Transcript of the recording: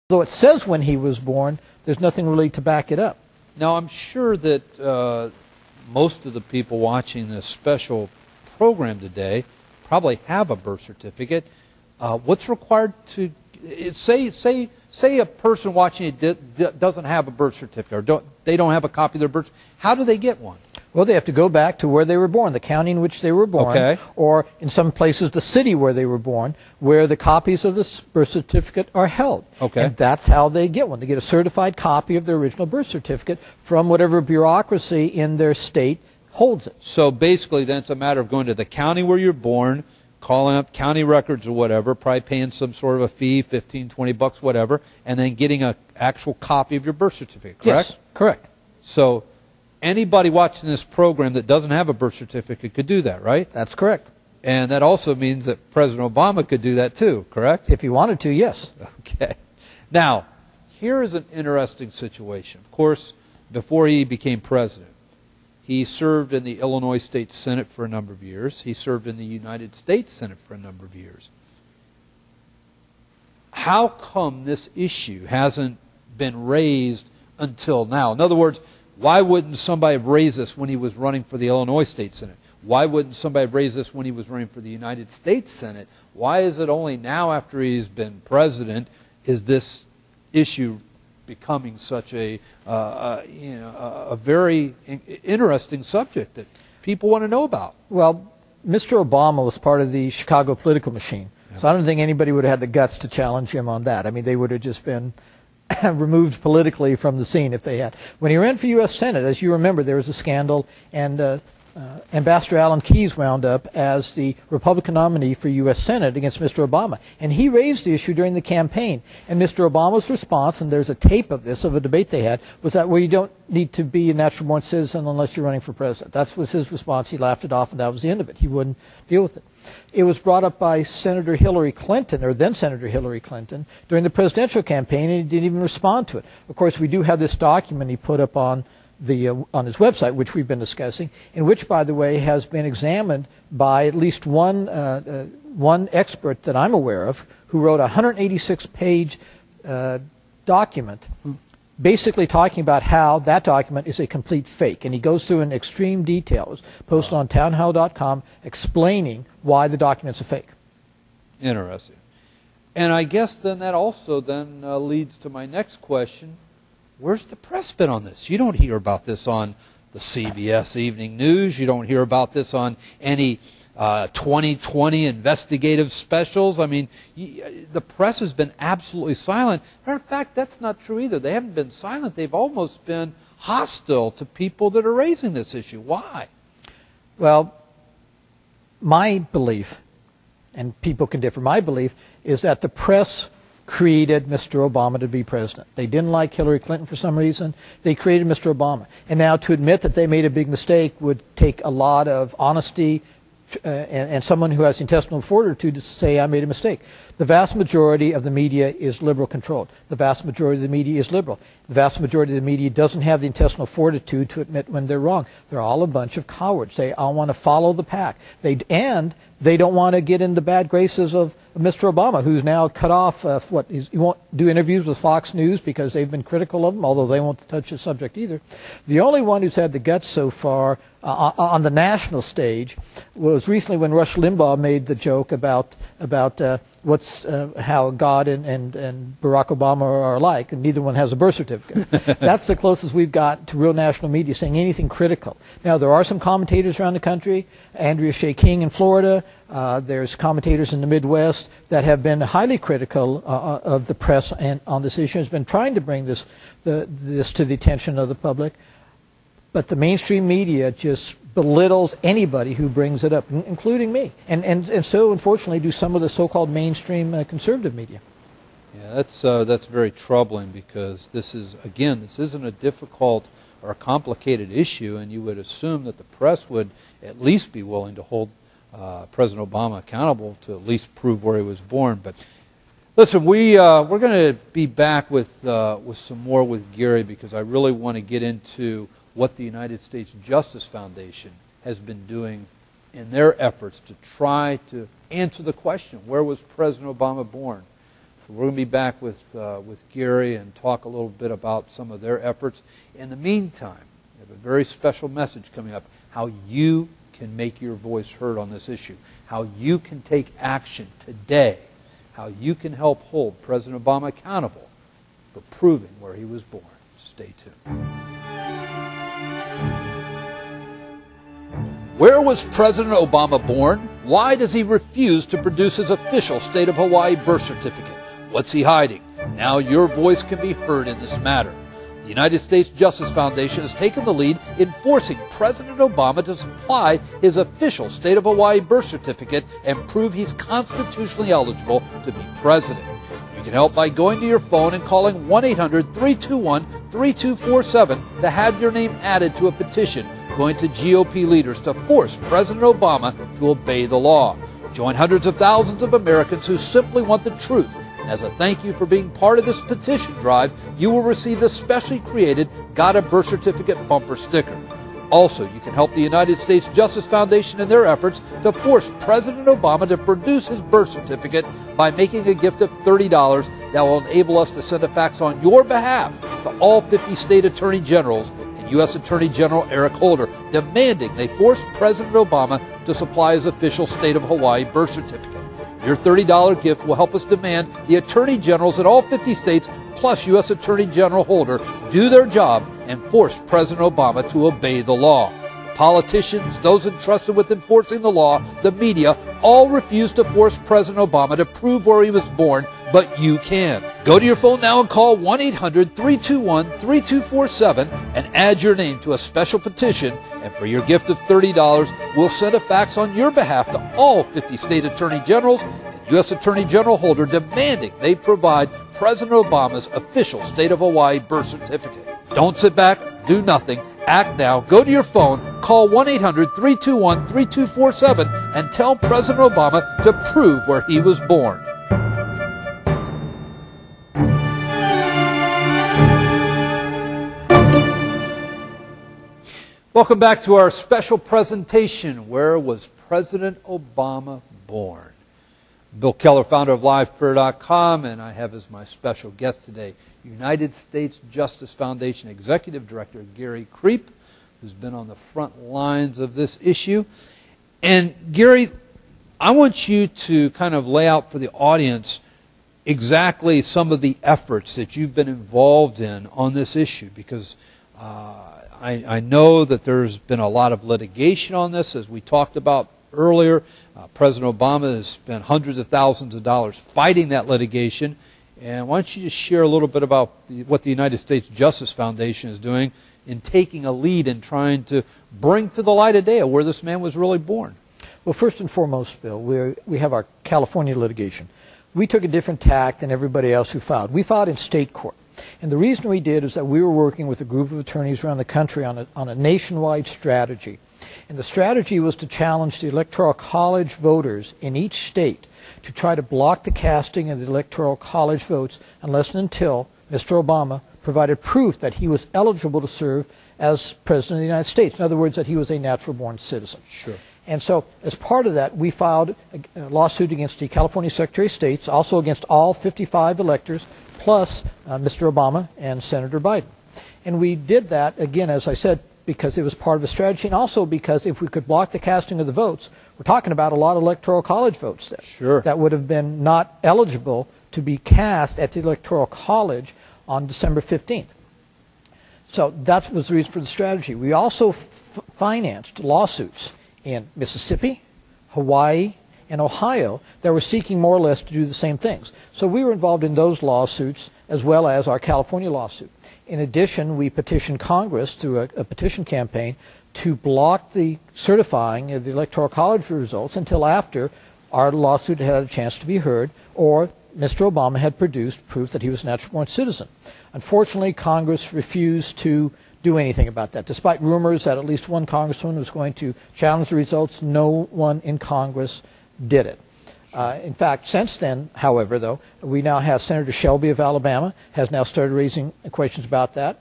Though it says when he was born, there's nothing really to back it up. Now, I'm sure that most of the people watching this special program today probably have a birth certificate. What's required to say a person watching it doesn't have a birth certificate, or they don't have a copy of their birth certificate. How do they get one? Well, they have to go back to where they were born, the county in which they were born, okay, or in some places the city where they were born, where the copies of the birth certificate are held. Okay. And that's how they get one. They get a certified copy of their original birth certificate from whatever bureaucracy in their state holds it. So basically then it's a matter of going to the county where you're born, calling up county records or whatever, probably paying some sort of a fee, 15, 20 bucks, whatever, and then getting an actual copy of your birth certificate, correct? Yes, correct. So anybody watching this program that doesn't have a birth certificate could do that, right? That's correct. And that also means that President Obama could do that too, correct? If he wanted to, yes. Okay. Now, here is an interesting situation. Of course, before he became president, he served in the Illinois State Senate for a number of years. He served in the United States Senate for a number of years. How come this issue hasn't been raised until now? In other words, why wouldn't somebody have raised this when he was running for the Illinois State Senate? Why wouldn't somebody have raised this when he was running for the United States Senate? Why is it only now, after he's been president, is this issue becoming such a very interesting subject that people want to know about? Well, Mr. Obama was part of the Chicago political machine, so I don't think anybody would have had the guts to challenge him on that. I mean, they would have just been removed politically from the scene if they had. When he ran for U.S. Senate, as you remember, there was a scandal, and Ambassador Alan Keyes wound up as the Republican nominee for U.S. Senate against Mr. Obama. And he raised the issue during the campaign. And Mr. Obama's response, and there's a tape of this, of a debate they had, was that, well, you don't need to be a natural-born citizen unless you're running for president. That was his response. He laughed it off, and that was the end of it. He wouldn't deal with it. It was brought up by Senator Hillary Clinton, or then Senator Hillary Clinton, during the presidential campaign, and he didn't even respond to it. Of course, we do have this document he put up on his website, which we've been discussing, in which, by the way, has been examined by at least one expert that I'm aware of, who wrote a 186-page document, basically talking about how that document is a complete fake. And he goes through in extreme detail. It was posted on townhall.com explaining why the document's a fake. Interesting. And I guess then that also then leads to my next question. Where's the press been on this? You don't hear about this on the CBS Evening News. You don't hear about this on any 2020 investigative specials. I mean, the press has been absolutely silent. Matter of fact, that's not true either. They haven't been silent. They've almost been hostile to people that are raising this issue. Why? Well, my belief, and people can differ, my belief is that the press created Mr. Obama to be president. They didn't like Hillary Clinton for some reason. They created Mr. Obama. And now to admit that they made a big mistake would take a lot of honesty and someone who has intestinal fortitude to say, I made a mistake. The vast majority of the media is liberal controlled. The vast majority of the media is liberal. The vast majority of the media doesn't have the intestinal fortitude to admit when they're wrong. They're all a bunch of cowards. They all want to follow the pack. They don't want to get in the bad graces of Mr. Obama, who's now cut off. He won't do interviews with Fox News because they've been critical of him, although they won't touch the subject either. The only one who's had the guts so far on the national stage was recently when Rush Limbaugh made the joke about how God and Barrack Obama are alike, and neither one has a birth certificate. That's the closest we've got to real national media saying anything critical. Now, there are some commentators around the country, Andrea Shea King in Florida, there's commentators in the Midwest that have been highly critical of the press and on this issue, has been trying to bring this to the attention of the public. But the mainstream media just belittles anybody who brings it up, including me. And so, unfortunately, do some of the so-called mainstream conservative media. Yeah, that's very troubling because this isn't a difficult or a complicated issue, and you would assume that the press would at least be willing to hold President Obama accountable to at least prove where he was born. But listen, we're going to be back with some more with Gary because I really want to get into what the United States Justice Foundation has been doing in their efforts to try to answer the question, where was President Obama born? So we're going to be back with Gary and talk a little bit about some of their efforts. In the meantime, we have a very special message coming up, how you can make your voice heard on this issue, how you can take action today, how you can help hold President Obama accountable for proving where he was born. Stay tuned. Where was President Obama born? Why does he refuse to produce his official state of Hawaii birth certificate? What's he hiding? Now your voice can be heard in this matter. The United States Justice Foundation has taken the lead in forcing President Obama to supply his official state of Hawaii birth certificate and prove he's constitutionally eligible to be president. You can help by going to your phone and calling 1-800-321-3247 to have your name added to a petition going to GOP leaders to force President Obama to obey the law. Join hundreds of thousands of Americans who simply want the truth. And as a thank you for being part of this petition drive, you will receive the specially created Got a Birth Certificate bumper sticker. Also, you can help the United States Justice Foundation in their efforts to force President Obama to produce his birth certificate by making a gift of $30 that will enable us to send a fax on your behalf to all 50 state attorney generals and U.S. Attorney General Eric Holder, demanding they force President Obama to supply his official state of Hawaii birth certificate. Your $30 gift will help us demand the attorney generals in all 50 states plus U.S. Attorney General Holder do their job and force President Obama to obey the law. Politicians, those entrusted with enforcing the law, the media, all refuse to force President Obama to prove where he was born, but you can. Go to your phone now and call 1-800-321-3247 and add your name to a special petition. And for your gift of $30, we'll send a fax on your behalf to all 50 state attorney generals and U.S. Attorney General Holder demanding they provide President Obama's official state of Hawaii birth certificate. Don't sit back, do nothing, act now. Go to your phone, call 1-800-321-3247 and tell President Obama to prove where he was born. Welcome back to our special presentation, Where Was President Obama Born? Bill Keller, founder of LivePrayer.com, and I have as my special guest today United States Justice Foundation Executive Director Gary Creep, who's been on the front lines of this issue. And Gary, I want you to kind of lay out for the audience exactly some of the efforts that you've been involved in on this issue, because I know that there's been a lot of litigation on this, as we talked about earlier. President Obama has spent hundreds of thousands of dollars fighting that litigation. And why don't you just share a little bit about what the United States Justice Foundation is doing in taking a lead in trying to bring to the light of day where this man was really born? Well, first and foremost, Bill, we have our California litigation. We took a different tack than everybody else who filed. We filed in state court. And the reason we did is that we were working with a group of attorneys around the country on a nationwide strategy. And the strategy was to challenge the Electoral College voters in each state to try to block the casting of the Electoral College votes unless and until Mr. Obama provided proof that he was eligible to serve as President of the United States. In other words, that he was a natural-born citizen. Sure. And so, as part of that, we filed a lawsuit against the California Secretary of State, also against all 55 electors, plus Mr. Obama and Senator Biden. And we did that, again, as I said, because it was part of a strategy, and also because if we could block the casting of the votes, we're talking about a lot of Electoral College votes there. Sure. That would have been not eligible to be cast at the Electoral College on December 15th. So that was the reason for the strategy. We also financed lawsuits in Mississippi, Hawaii, and Ohio that were seeking more or less to do the same things. So we were involved in those lawsuits as well as our California lawsuit. In addition, we petitioned Congress through a petition campaign to block the certifying of the Electoral College results until after our lawsuit had a chance to be heard or Mr. Obama had produced proof that he was a natural-born citizen. Unfortunately, Congress refused to do anything about that. Despite rumors that at least one congressman was going to challenge the results, no one in Congress did it. In fact, since then, however, though, we now have Senator Shelby of Alabama has now started raising questions about that.